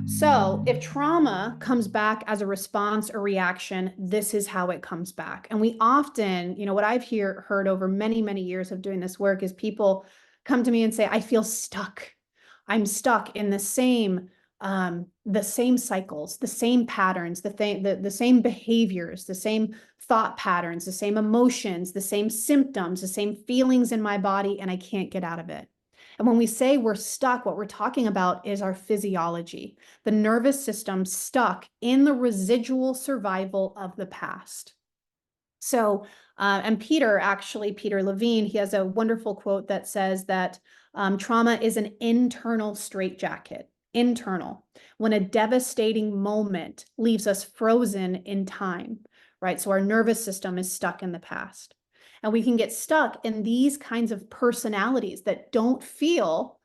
So, if trauma comes back as a response or reaction, this is how it comes back. And we often, what I've heard over many, many years of doing this work is people come to me and say, I feel stuck. I'm stuck in the same cycles, the same patterns, the same behaviors, the same thought patterns, the same emotions, the same symptoms, the same feelings in my body, and I can't get out of it. And when we say we're stuck, what we're talking about is our physiology, the nervous system stuck in the residual survival of the past. So, and Peter Levine, he has a wonderful quote that says that trauma is an internal straitjacket, internal, when a devastating moment leaves us frozen in time, right? So our nervous system is stuck in the past. And we can get stuck in these kinds of personalities that don't feel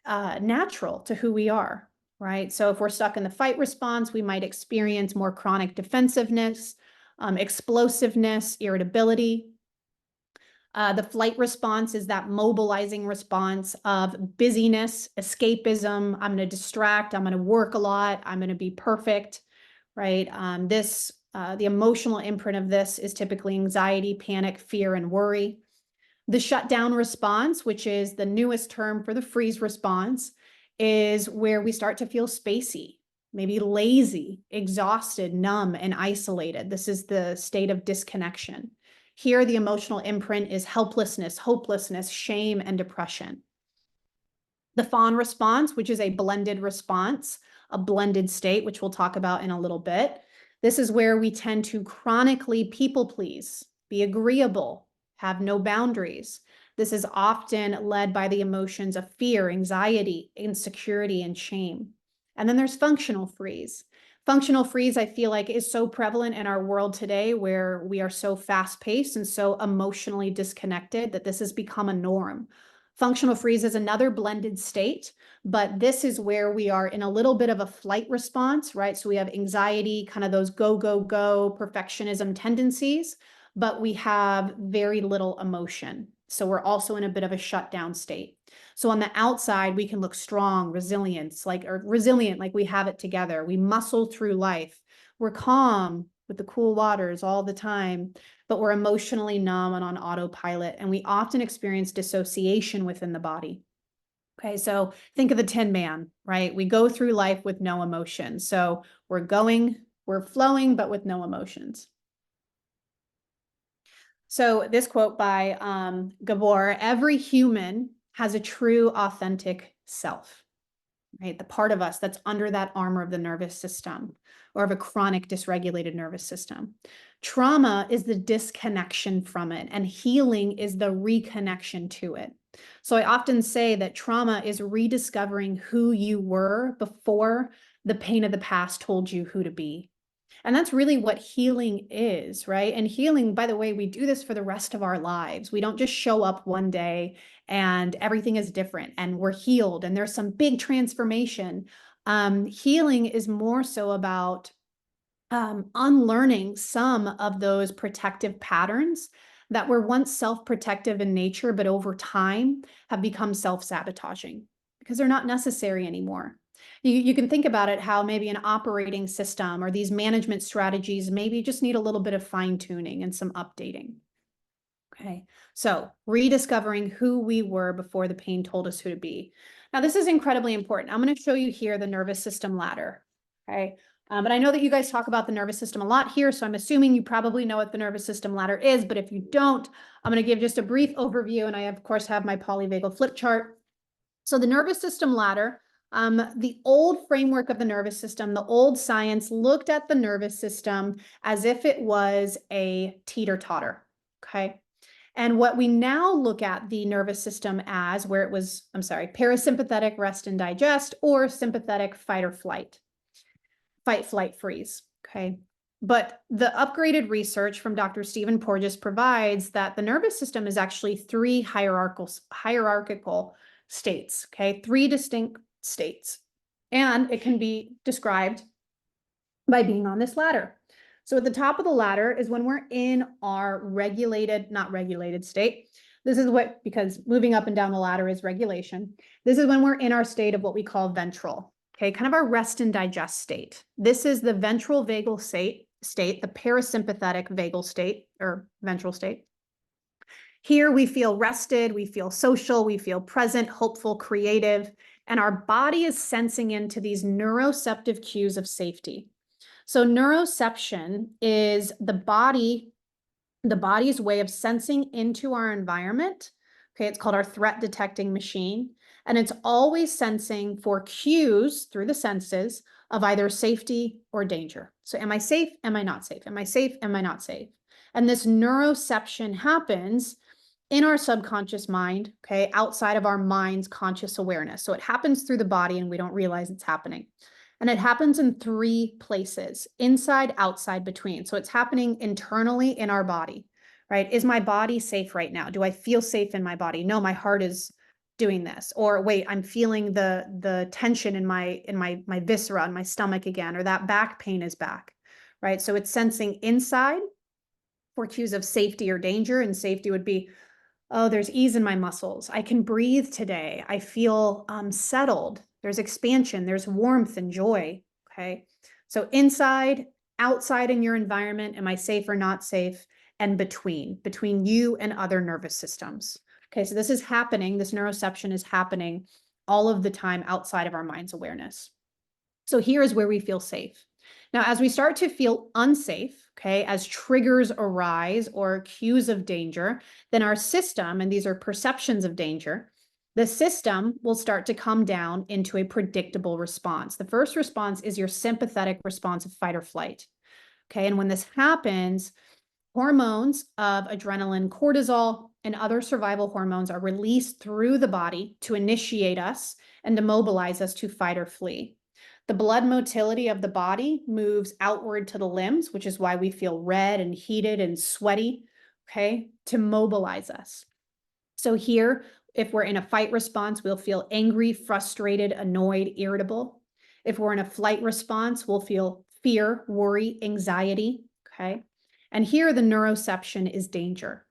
natural to who we are, right? So if we're stuck in the fight response, we might experience more chronic defensiveness, explosiveness, irritability. The flight response is that mobilizing response of busyness, escapism. I'm going to distract. I'm going to work a lot. I'm going to be perfect, right? The emotional imprint of this is typically anxiety, panic, fear, and worry. The shutdown response, which is the newest term for the freeze response, is where we start to feel spacey, maybe lazy, exhausted, numb, and isolated. This is the state of disconnection. Here, the emotional imprint is helplessness, hopelessness, shame, and depression. The fawn response, which is a blended response, a blended state, which we'll talk about in a little bit. This is where we tend to chronically people please, be agreeable, have no boundaries. This is often led by the emotions of fear, anxiety, insecurity, and shame. And then there's functional freeze. Functional freeze, I feel like, is so prevalent in our world today where we are so fast-paced and so emotionally disconnected that this has become a norm. Functional freeze is another blended state, but this is where we are in a little bit of a flight response, right? So we have anxiety, kind of those go, go, go, perfectionism tendencies, but we have very little emotion. So we're also in a bit of a shutdown state. So on the outside, we can look strong, resilient, like we have it together. We muscle through life. We're calm with the cool waters all the time, but we're emotionally numb and on autopilot. And we often experience dissociation within the body. Okay, so think of the Tin Man, right? We go through life with no emotion. So we're flowing, but with no emotions. So this quote by Gabor, every human has a true, authentic self, right? The part of us that's under that armor of the nervous system or of a chronic dysregulated nervous system. Trauma is the disconnection from it, and healing is the reconnection to it. So I often say that trauma is rediscovering who you were before the pain of the past told you who to be. And that's really what healing is, right? And healing, by the way, we do this for the rest of our lives. We don't just show up one day and everything is different and we're healed and there's some big transformation. Healing is more so about unlearning some of those protective patterns that were once self-protective in nature, but over time have become self-sabotaging because they're not necessary anymore. You can think about it how maybe an operating system or these management strategies maybe just need a little bit of fine tuning and some updating. Okay, so rediscovering who we were before the pain told us who to be. Now, this is incredibly important. I'm going to show you here the nervous system ladder. Okay, but I know that you guys talk about the nervous system a lot here, so I'm assuming you probably know what the nervous system ladder is, but if you don't, I'm going to give just a brief overview, and I, of course, have my polyvagal flip chart. So the nervous system ladder, the old framework of the nervous system, the old science looked at the nervous system as if it was a teeter-totter, okay? And what we now look at the nervous system as, where it was, parasympathetic rest and digest, or sympathetic fight or flight, fight, flight, freeze, okay? But the upgraded research from Dr. Stephen Porges provides that the nervous system is actually three hierarchical states, okay? Three distinct states. And it can be described by being on this ladder. So at the top of the ladder is when we're in our not regulated state. This is what, because moving up and down the ladder is regulation. This is when we're in our state of what we call ventral, okay, kind of our rest and digest state. This is the ventral vagal state, the parasympathetic vagal state or ventral state. Here we feel rested, we feel social, we feel present, hopeful, creative, and our body is sensing into these neuroceptive cues of safety. So neuroception is the body's way of sensing into our environment. Okay, it's called our threat detecting machine. And it's always sensing for cues through the senses of either safety or danger. So am I safe? Am I not safe? Am I safe? Am I not safe? And this neuroception happens in our subconscious mind, okay, outside of our mind's conscious awareness. So it happens through the body and we don't realize it's happening. And it happens in 3 places: inside, outside, between. So it's happening internally in our body, right? Is my body safe right now? Do I feel safe in my body? No, my heart is doing this. Or wait, I'm feeling the tension in my viscera and my stomach again, or that back pain is back, right? So it's sensing inside for cues of safety or danger, and safety would be, oh, there's ease in my muscles. I can breathe today. I feel settled. There's expansion. There's warmth and joy. Okay. So inside, outside in your environment, am I safe or not safe? And between you and other nervous systems. Okay. So this is happening. This neuroception is happening all of the time outside of our mind's awareness. So here is where we feel safe. Now, as we start to feel unsafe, okay, as triggers arise or cues of danger, then our system, and these are perceptions of danger, the system will start to come down into a predictable response. The first response is your sympathetic response of fight or flight. Okay, and when this happens, hormones of adrenaline, cortisol, and other survival hormones are released through the body to initiate us and to mobilize us to fight or flee. The blood motility of the body moves outward to the limbs, which is why we feel red and heated and sweaty, okay, to mobilize us. So here, if we're in a fight response, we'll feel angry, frustrated, annoyed, irritable. If we're in a flight response, we'll feel fear, worry, anxiety, okay? And here the neuroception is danger.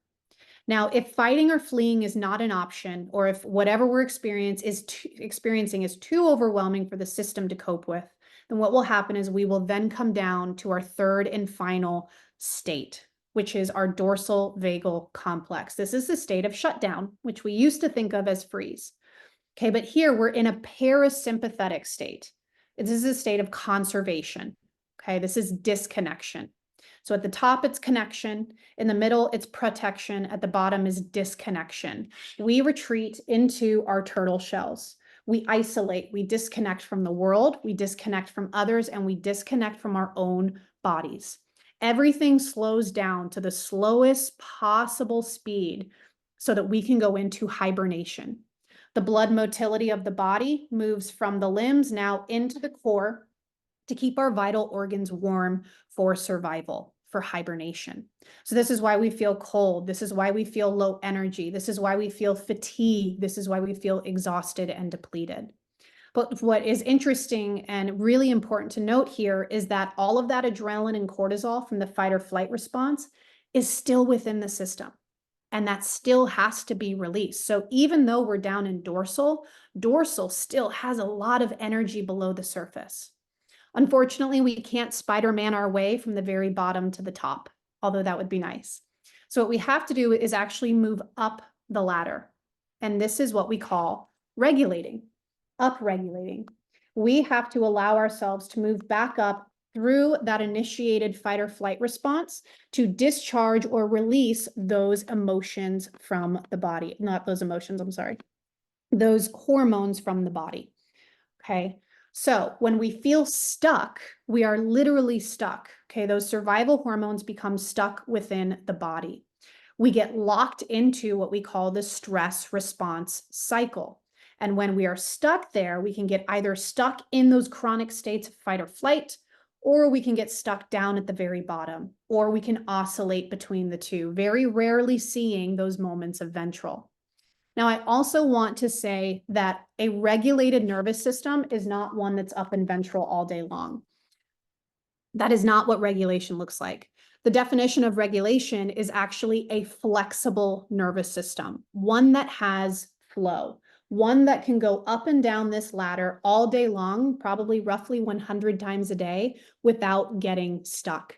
Now, if fighting or fleeing is not an option, or if whatever we're experiencing is too overwhelming for the system to cope with, then what will happen is we will then come down to our third and final state, which is our dorsal vagal complex. This is the state of shutdown, which we used to think of as freeze. Okay, but here we're in a parasympathetic state. This is a state of conservation. Okay, this is disconnection. So at the top, it's connection. In the middle, it's protection. At the bottom is disconnection. We retreat into our turtle shells. We isolate, we disconnect from the world, we disconnect from others, and we disconnect from our own bodies. Everything slows down to the slowest possible speed so that we can go into hibernation. The blood motility of the body moves from the limbs now into the core to keep our vital organs warm for survival, for hibernation. So this is why we feel cold. This is why we feel low energy. This is why we feel fatigue. This is why we feel exhausted and depleted. But what is interesting and really important to note here is that all of that adrenaline and cortisol from the fight or flight response is still within the system. And that still has to be released. So even though we're down in dorsal still has a lot of energy below the surface. Unfortunately, we can't Spider-Man our way from the very bottom to the top, although that would be nice. So what we have to do is actually move up the ladder. And this is what we call regulating, upregulating. We have to allow ourselves to move back up through that initiated fight or flight response to discharge or release those emotions from the body. Not those emotions, I'm sorry. Those hormones from the body. Okay. So when we feel stuck, we are literally stuck. Okay. Those survival hormones become stuck within the body. We get locked into what we call the stress response cycle. And when we are stuck there, we can get either stuck in those chronic states of fight or flight, or we can get stuck down at the very bottom, or we can oscillate between the two, very rarely seeing those moments of ventral. Now, I also want to say that a regulated nervous system is not one that's up in ventral all day long. That is not what regulation looks like. The definition of regulation is actually a flexible nervous system, one that has flow, one that can go up and down this ladder all day long, probably roughly 100 times a day, without getting stuck.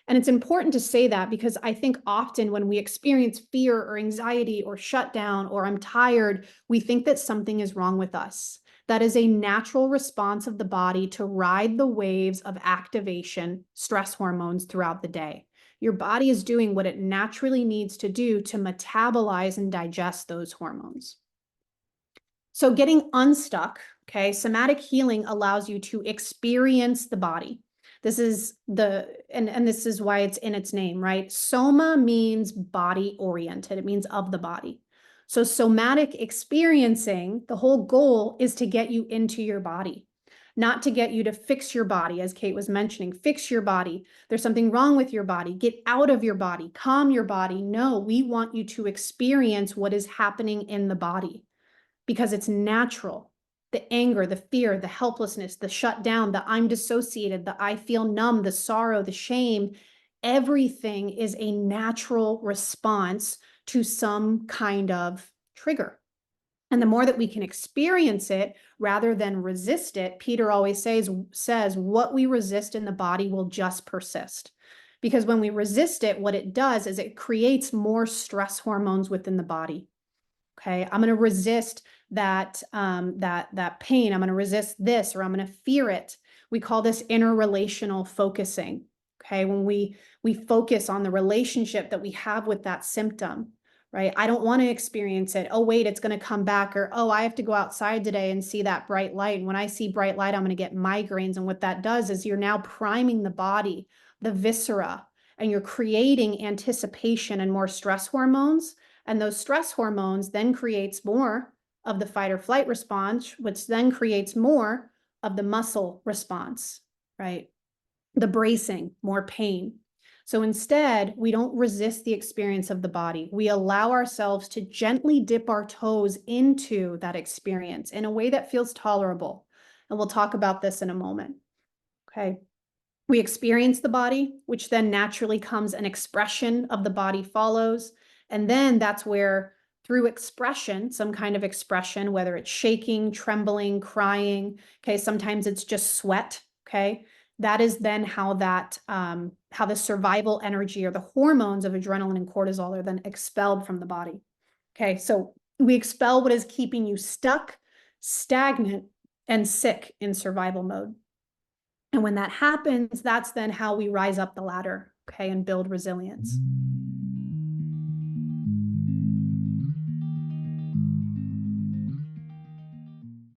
And it's important to say that because I think often when we experience fear or anxiety or shutdown or I'm tired, we think that something is wrong with us. That is a natural response of the body to ride the waves of activation, stress hormones throughout the day. Your body is doing what it naturally needs to do to metabolize and digest those hormones. So getting unstuck, okay, somatic healing allows you to experience the body. This is and this is why it's in its name, right? Soma means body oriented. It means of the body. So somatic experiencing, the whole goal is to get you into your body, not to get you to fix your body, as Kate was mentioning, fix your body. There's something wrong with your body. Get out of your body, calm your body. No, we want you to experience what is happening in the body because it's natural. The anger, the fear, the helplessness, the shutdown, the I'm dissociated, the I feel numb, the sorrow, the shame, everything is a natural response to some kind of trigger. And the more that we can experience it rather than resist it, Peter always says what we resist in the body will just persist. Because when we resist it, what it does is it creates more stress hormones within the body. Okay, I'm going to resist that pain. I'm going to resist this, or I'm going to fear it. We call this interrelational focusing. Okay, when we focus on the relationship that we have with that symptom, right? I don't want to experience it. Oh, wait, it's going to come back. Or, oh, I have to go outside today and see that bright light. And when I see bright light, I'm going to get migraines. And what that does is you're now priming the body, the viscera, and you're creating anticipation and more stress hormones. And those stress hormones then creates more of the fight or flight response, which then creates more of the muscle response, right? The bracing, more pain. So instead, we don't resist the experience of the body. We allow ourselves to gently dip our toes into that experience in a way that feels tolerable. And we'll talk about this in a moment. Okay. We experience the body, which then naturally comes an expression of the body follows. And then that's where through expression, some kind of expression, whether it's shaking, trembling, crying, okay, sometimes it's just sweat, okay, that is then how the survival energy or the hormones of adrenaline and cortisol are then expelled from the body. Okay, so we expel what is keeping you stuck, stagnant, and sick in survival mode. And when that happens, that's then how we rise up the ladder, okay, and build resilience.